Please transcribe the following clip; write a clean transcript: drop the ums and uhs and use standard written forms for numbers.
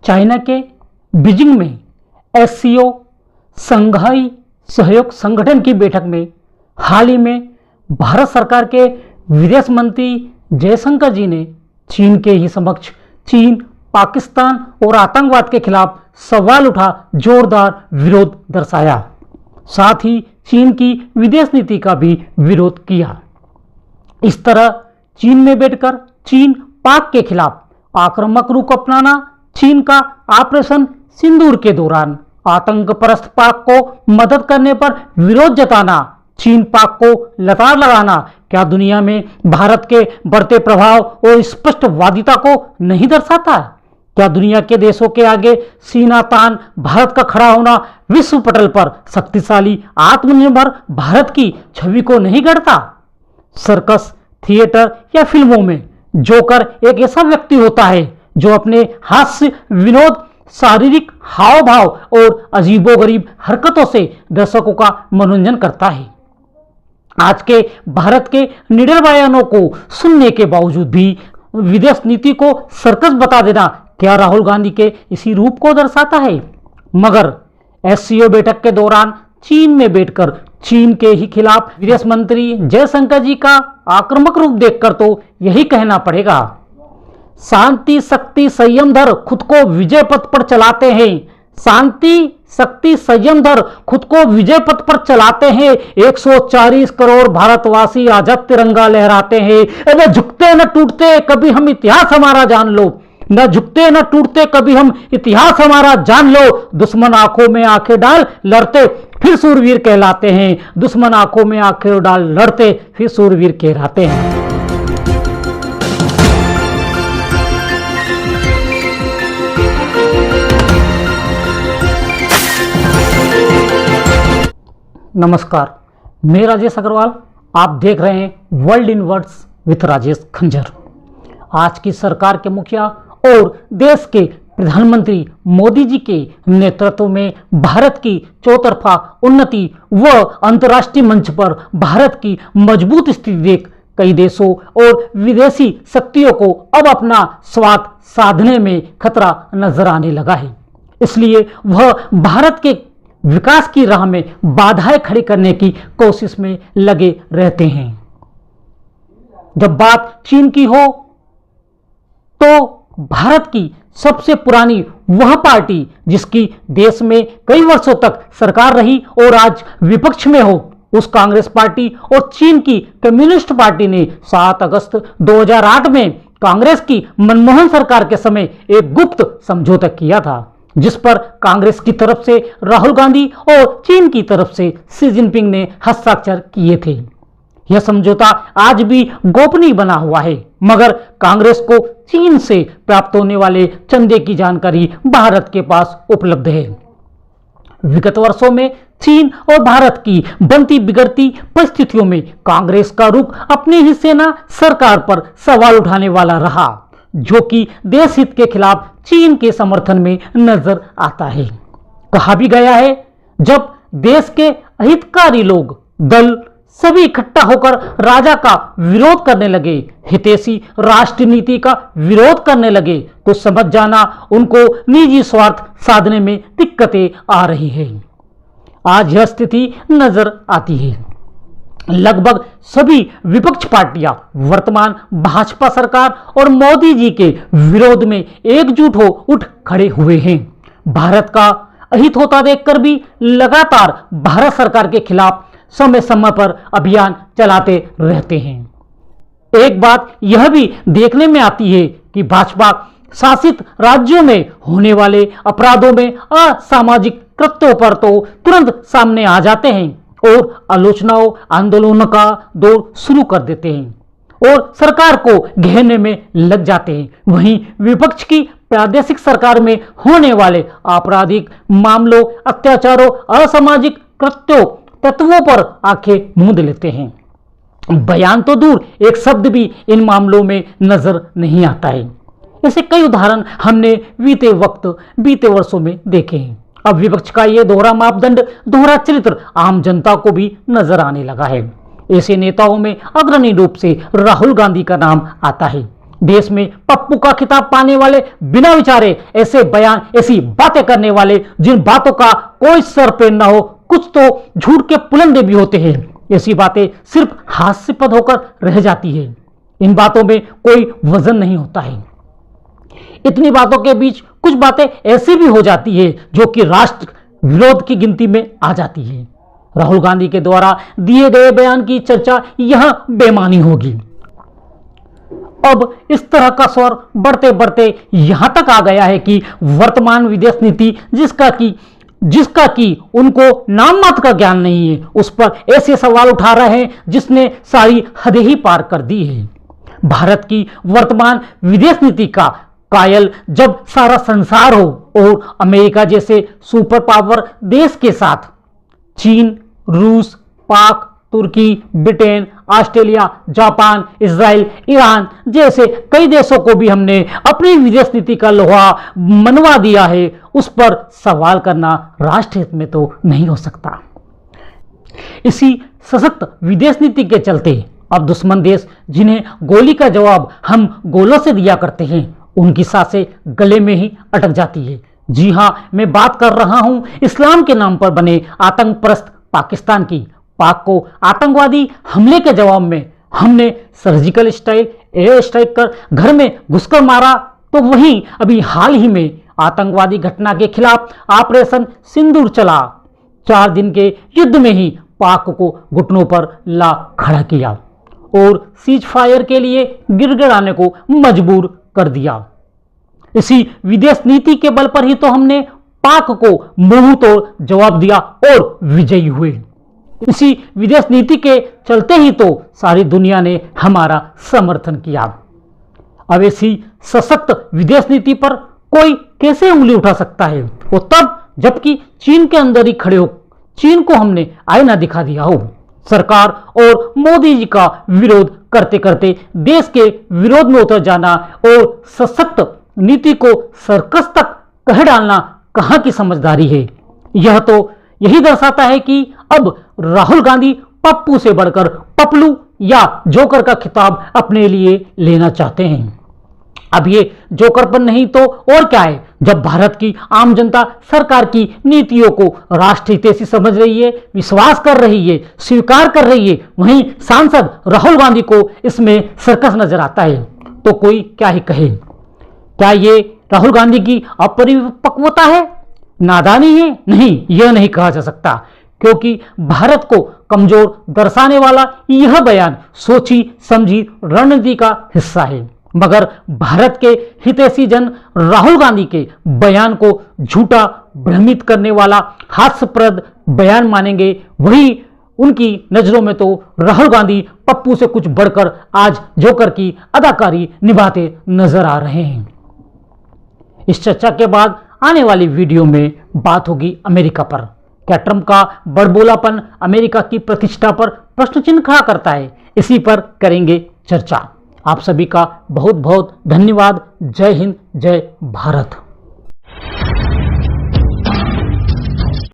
China के Beijing में SCO संघाई सहयोग संगठन की बैठक में हाल ही में भारत सरकार के विदेश मंत्री जयशंकर जी ने चीन के ही समक्ष चीन, पाकिस्तान और आतंकवाद के खिलाफ सवाल उठा जोरदार विरोध दर्शाया। साथ ही चीन की विदेश नीति का भी विरोध किया। इस तरह चीन में बैठकर चीन पाक के खिलाफ आक्रामक रुख अपनाना, चीन का ऑपरेशन सिंदूर के दौरान आतंक परस्त पाक को मदद करने पर विरोध जताना, चीन पाक को लताड़ लगाना क्या दुनिया में भारत के बढ़ते प्रभाव और स्पष्टवादिता को नहीं दर्शाता? क्या दुनिया के देशों के आगे सीना तान भारत का खड़ा होना विश्व पटल पर शक्तिशाली आत्मनिर्भर भारत की छवि को नहीं गढ़ता? सर्कस, थिएटर या फिल्मों में जोकर एक ऐसा व्यक्ति होता है जो अपने हास्य, विनोद, शारीरिक हाव भाव और अजीबोगरीब हरकतों से दर्शकों का मनोरंजन करता है। आज के भारत के निडर बयानों को सुनने के बावजूद भी विदेश नीति को सर्कस बता देना क्या राहुल गांधी के इसी रूप को दर्शाता है? मगर एससीओ बैठक के दौरान चीन में बैठकर चीन के ही खिलाफ विदेश मंत्री जयशंकर जी का आक्रामक रूप देखकर तो यही कहना पड़ेगा, शांति शक्ति संयम धर खुद को विजय पथ पर चलाते हैं। शांति शक्ति संयम धर खुद को विजय पथ पर चलाते हैं। 140 करोड़ भारतवासी आजाद तिरंगा लहराते हैं। न झुकते न टूटते कभी हम इतिहास हमारा जान लो, न झुकते न टूटते कभी हम इतिहास हमारा जान लो। दुश्मन आंखों में आंखें डाल लड़ते फिर सूरवीर कहलाते हैं। दुश्मन आंखों में आंखें डाल लड़ते फिर सूरवीर कहलाते हैं। नमस्कार, मैं राजेश अग्रवाल, आप देख रहे हैं world in words with Rajesh खंजर। आज की सरकार के मुखिया और देश के प्रधानमंत्री मोदी जी के नेतृत्व में भारत की चौतरफा उन्नति व अंतर्राष्ट्रीय मंच पर भारत की मजबूत स्थिति देख कई देशों और विदेशी शक्तियों को अब अपना स्वार्थ साधने में खतरा नजर आने लगा है। इसलिए वह भारत के विकास की राह में बाधाएं खड़ी करने की कोशिश में लगे रहते हैं। जब बात चीन की हो तो भारत की सबसे पुरानी वह पार्टी जिसकी देश में कई वर्षों तक सरकार रही और आज विपक्ष में हो, उस कांग्रेस पार्टी और चीन की कम्युनिस्ट पार्टी ने 7 अगस्त 2008 में कांग्रेस की मनमोहन सरकार के समय एक गुप्त समझौता किया था, जिस पर कांग्रेस की तरफ से राहुल गांधी और चीन की तरफ से शी जिनपिंग ने हस्ताक्षर किए थे। यह समझौता आज भी गोपनीय बना हुआ है, मगर कांग्रेस को चीन से प्राप्त होने वाले चंदे की जानकारी भारत के पास उपलब्ध है। विगत वर्षों में चीन और भारत की बनती बिगड़ती परिस्थितियों में कांग्रेस का रुख अपनी ही सेना सरकार पर सवाल उठाने वाला रहा, जो कि देश हित के खिलाफ चीन के समर्थन में नजर आता है। कहा भी गया है, जब देश के अहितकारी लोग दल सभी इकट्ठा होकर राजा का विरोध करने लगे, हितैषी राष्ट्र नीति का विरोध करने लगे, तो समझ जाना उनको निजी स्वार्थ साधने में दिक्कतें आ रही है। आज यह स्थिति नजर आती है। लगभग सभी विपक्ष पार्टियां वर्तमान भाजपा सरकार और मोदी जी के विरोध में एकजुट हो उठ खड़े हुए हैं। भारत का अहित होता देखकर भी लगातार भारत सरकार के खिलाफ समय समय पर अभियान चलाते रहते हैं। एक बात यह भी देखने में आती है कि भाजपा शासित राज्यों में होने वाले अपराधों में असामाजिक कृत्यों पर तो तुरंत सामने आ जाते हैं और आलोचनाओं आंदोलनों का दौर शुरू कर देते हैं और सरकार को घेरने में लग जाते हैं। वहीं विपक्ष की प्रादेशिक सरकार में होने वाले आपराधिक मामलों, अत्याचारों, असामाजिक कृत्यों, तत्वों पर आंखें मूंद लेते हैं। बयान तो दूर, एक शब्द भी इन मामलों में नजर नहीं आता है। ऐसे कई उदाहरण हमने बीते वर्षों में देखे हैं। अब विपक्ष का ये दोहरा मापदंड, दोहरा चरित्र आम जनता को भी नजर आने लगा है। ऐसे नेताओं में अग्रणी रूप से राहुल गांधी का नाम आता है, देश में पप्पू का खिताब पाने वाले बिना विचारे ऐसे बयान, ऐसी बातें करने वाले जिन बातों का कोई सर पे न हो, कुछ तो झूठ के पुलंदे भी होते हैं, ऐसी बातें सिर्फ हास्यास्पद होकर रह जाती है। इन बातों में कोई वजन नहीं होता है। इतनी बातों के बीच कुछ बातें ऐसी भी हो जाती है जो कि राष्ट्र विरोध की गिनती में आ जाती है। राहुल गांधी के द्वारा दिए गए बयान की चर्चा यहां बेमानी होगी। अब इस तरह का स्वर बढ़ते बढ़ते यहां तक आ गया है कि वर्तमान विदेश नीति जिसका कि उनको नाम मात्र का ज्ञान नहीं है, उस पर ऐसे सवाल उठा रहे हैं जिसने सारी हदें ही पार कर दी है। भारत की वर्तमान विदेश नीति का कायल जब सारा संसार हो और अमेरिका जैसे सुपर पावर देश के साथ चीन, रूस, पाक, तुर्की, Britain, Australia, Japan, Israel, Iran जैसे कई देशों को भी हमने अपनी विदेश नीति का लोहा मनवा दिया है, उस पर सवाल करना राष्ट्रहित में तो नहीं हो सकता। इसी सशक्त विदेश नीति के चलते अब दुश्मन देश जिन्हें गोली का जवाब हम गोलों से दिया करते हैं, उनकी सांसें गले में ही अटक जाती है। जी हां, मैं बात कर रहा हूं इस्लाम के नाम पर बने आतंकप्रस्त पाकिस्तान की। पाक को आतंकवादी हमले के जवाब में हमने सर्जिकल स्ट्राइक, एयर स्ट्राइक कर घर में घुसकर मारा, तो वहीं अभी हाल ही में आतंकवादी घटना के खिलाफ ऑपरेशन सिंदूर चला। 4 दिन के युद्ध में ही पाक को घुटनों पर ला खड़ा किया और सीज फायर के लिए गिड़गिड़ाने को मजबूर कर दिया। इसी विदेश नीति के बल पर ही तो हमने पाक को मुंह तोड़ जवाब दिया और विजयी हुए। इसी विदेश नीति के चलते ही तो सारी दुनिया ने हमारा समर्थन किया। अब ऐसी सशक्त विदेश नीति पर कोई कैसे उंगली उठा सकता है, वो तब जबकि चीन के अंदर ही खड़े हो चीन को हमने आईना दिखा दिया हो। सरकार और मोदी जी का विरोध करते करते देश के विरोध में उतर जाना और सशक्त नीति को सर्कस तक कह डालना कहां की समझदारी है। यह तो यही दर्शाता है कि अब राहुल गांधी पप्पू से बढ़कर पपलू या जोकर का खिताब अपने लिए लेना चाहते हैं। अब ये जोकरपन नहीं तो और क्या है, जब भारत की आम जनता सरकार की नीतियों को राष्ट्रहितैषी समझ रही है, विश्वास कर रही है, स्वीकार कर रही है, वहीं सांसद राहुल गांधी को इसमें सर्कस नजर आता है, तो कोई क्या ही कहे। क्या ये राहुल गांधी की अपरिपक्वता है, नादानी है? नहीं, यह नहीं कहा जा सकता, क्योंकि भारत को कमजोर दर्शाने वाला यह बयान सोची समझी रणनीति का हिस्सा है। मगर भारत के हितैषी जन राहुल गांधी के बयान को झूठा, भ्रमित करने वाला, हास्यप्रद बयान मानेंगे। वही उनकी नजरों में तो राहुल गांधी पप्पू से कुछ बढ़कर आज जोकर की अदाकारी निभाते नजर आ रहे हैं। इस चर्चा के बाद आने वाली वीडियो में बात होगी अमेरिका पर। क्या ट्रंप का बड़बोलापन अमेरिका की प्रतिष्ठा पर प्रश्न चिन्ह खड़ा करता है? इसी पर करेंगे चर्चा। आप सभी का बहुत बहुत धन्यवाद। जय हिंद, जय भारत।